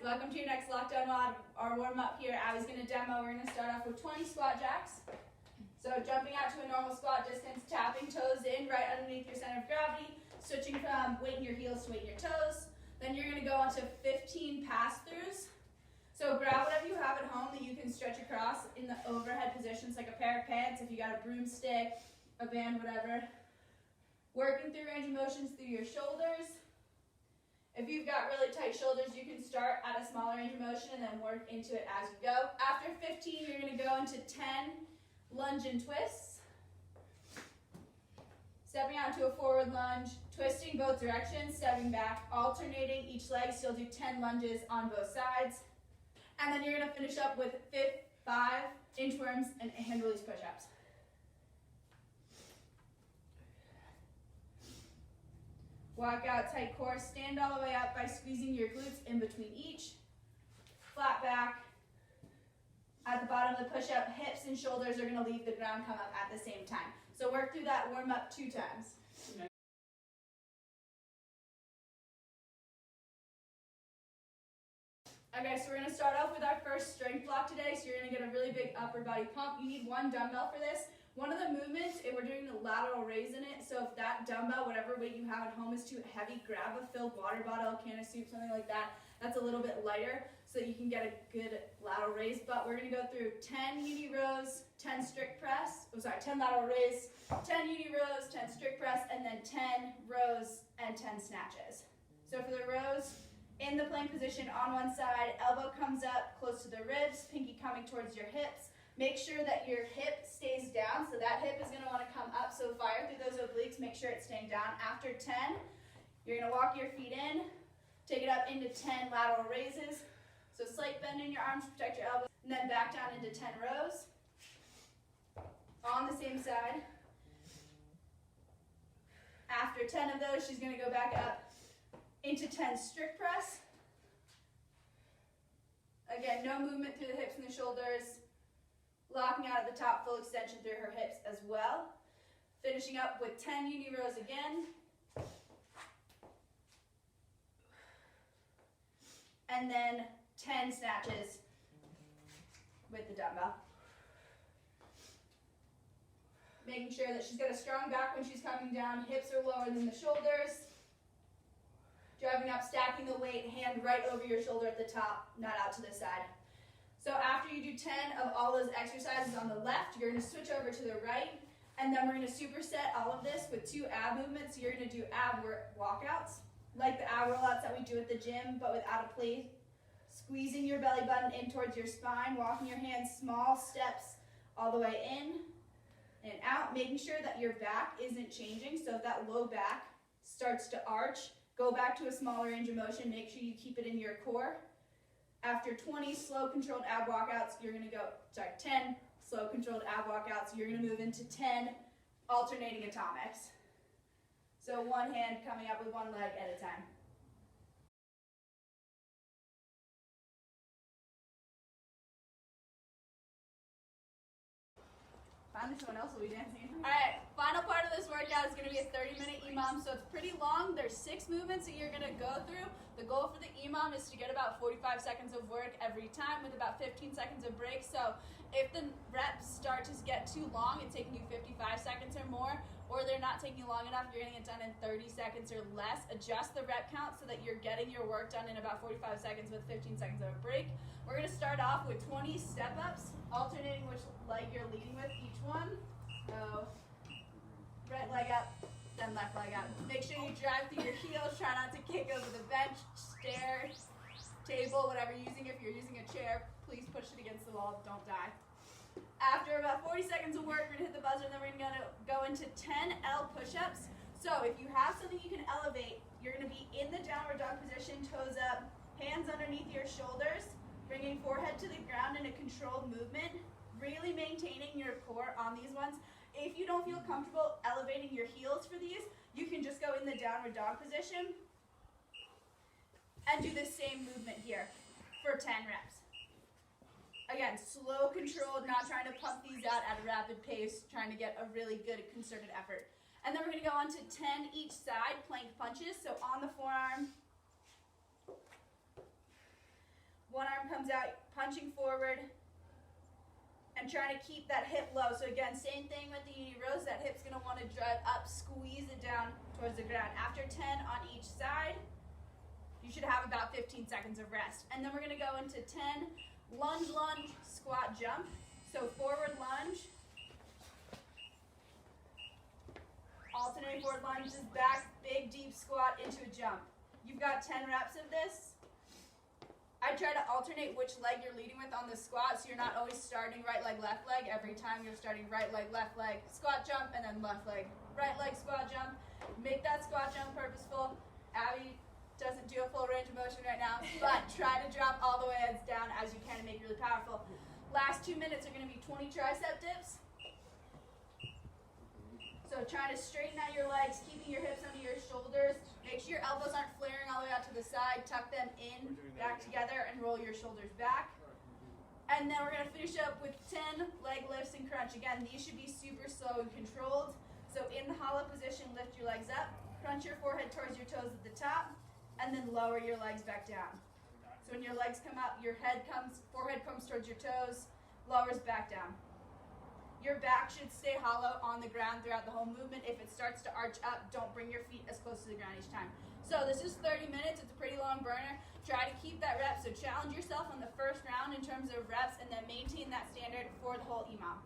Welcome to your next lockdown WOD. Our warm up here, I was going to demo. We're going to start off with 20 squat jacks. So jumping out to a normal squat distance, tapping toes in right underneath your center of gravity, switching from weight in your heels to weight in your toes. Then you're going to go on to 15 pass throughs. So grab whatever you have at home that you can stretch across in the overhead positions, like a pair of pants, if you got a broomstick, a band, whatever. Working through range of motions through your shoulders. If you've got really tight shoulders, you can start at a smaller range of motion and then work into it as you go. After 15, you're going to go into 10 lunge and twists. Stepping out into a forward lunge, twisting both directions, stepping back, alternating each leg. So you'll do 10 lunges on both sides. And then you're going to finish up with 5 inchworms and hand release push-ups. Walk out, tight core, stand all the way up by squeezing your glutes in between each. Flat back. At the bottom of the push-up, hips and shoulders are going to leave the ground, come up at the same time. So work through that warm up 2 times. Okay, so we're going to start off with our first strength block today. So you're going to get a really big upper body pump. You need 1 dumbbell for this. One of the movements, if we're doing the lateral raise in it, so if that dumbbell, whatever weight you have at home, is too heavy, grab a filled water bottle, can of soup, something like that. That's a little bit lighter so that you can get a good lateral raise. But we're going to go through 10 Uni Rows, 10 strict press, 10 lateral raise, 10 Uni Rows, 10 strict press, and then 10 rows and 10 snatches. So for the rows, in the plank position on one side, elbow comes up close to the ribs, pinky coming towards your hips. Make sure that your hip stays down, so that hip is going to want to come up, so fire through those obliques, make sure it's staying down. After 10, you're going to walk your feet in, take it up into 10 lateral raises, so slight bend in your arms, protect your elbows, and then back down into 10 rows. On the same side. After 10 of those, she's going to go back up into 10 strict press. Again, no movement through the hips and the shoulders. Locking out at the top, full extension through her hips as well. Finishing up with 10 Uni Rows again. And then 10 snatches with the dumbbell. Making sure that she's got a strong back when she's coming down, hips are lower than the shoulders. Driving up, stacking the weight, hand right over your shoulder at the top, not out to the side. So after you do 10 of all those exercises on the left, you're going to switch over to the right, and then we're going to superset all of this with 2 ab movements. So you're going to do ab walkouts, like the ab rollouts that we do at the gym, but without a plate. Squeezing your belly button in towards your spine, walking your hands small steps all the way in and out, making sure that your back isn't changing. So if that low back starts to arch, go back to a smaller range of motion. Make sure you keep it in your core. After 20 slow controlled ab walkouts, you're going to go, 10 slow controlled ab walkouts, you're going to move into 10 alternating atomics. So one hand coming up with one leg at a time. Finally, someone else will be dancing. All right, final part of this workout is going to be a 30-minute EMOM, so it's pretty long. There's 6 movements that you're going to go through. The goal for the EMOM is to get about 45 seconds of work every time with about 15 seconds of break. So if the reps start to get too long, it's taking you 55 seconds or more, or they're not taking you long enough, you're going to get done in 30 seconds or less. Adjust the rep count so that you're getting your work done in about 45 seconds with 15 seconds of a break. We're going to start off with 20 step-ups, alternating which leg you're leading with each one. So right leg up, then left leg up. Make sure you drive through your heels. Try not to kick over the bench, stairs, table, whatever you're using. If you're using a chair, please push it against the wall. Don't die. After about 40 seconds of work, we're going to hit the buzzer, and then we're going to go into 10 L push-ups. So if you have something you can elevate, you're going to be in the downward dog position, toes up, hands underneath your shoulders, bringing forehead to the ground in a controlled movement, really maintaining your core on these ones. If you don't feel comfortable elevating your heels for these, you can just go in the downward dog position and do the same movement here for 10 reps. Again, slow, controlled, not trying to pump these out at a rapid pace, trying to get a really good concerted effort. And then we're going to go on to 10 each side plank punches. So on the forearm, One arm comes out, punching forward, and trying to keep that hip low. So again, same thing with the Uni Rows. That hip's going to want to drive up, squeeze it down towards the ground. After 10 on each side, you should have about 15 seconds of rest. And then we're going to go into 10 lunge, lunge, squat, jump. So forward lunge, alternating forward lunges, back, big deep squat into a jump. You've got 10 reps of this. I try to alternate which leg you're leading with on the squat, so you're not always starting right leg, left leg. Every time you're starting right leg, squat jump, and then left leg, right leg, squat jump. Make that squat jump purposeful. Abby doesn't do a full range of motion right now, but try to drop all the way heads down as you can to make it really powerful. Last 2 minutes are going to be 20 tricep dips. So trying to straighten out your legs, keeping your hips under your shoulders. Make sure your elbows aren't flaring all the way out to the side. Tuck them in, back together, and roll your shoulders back. And then we're going to finish up with 10 leg lifts and crunch. Again, these should be super slow and controlled. So in the hollow position, lift your legs up, crunch your forehead towards your toes at the top, and then lower your legs back down. So when your legs come up, your forehead comes towards your toes, lowers back down. Your back should stay hollow on the ground throughout the whole movement. If it starts to arch up, don't bring your feet as close to the ground each time. So this is 30 minutes. It's a pretty long burner. Try to keep that rep. So challenge yourself on the first round in terms of reps, and then maintain that standard for the whole EMOM.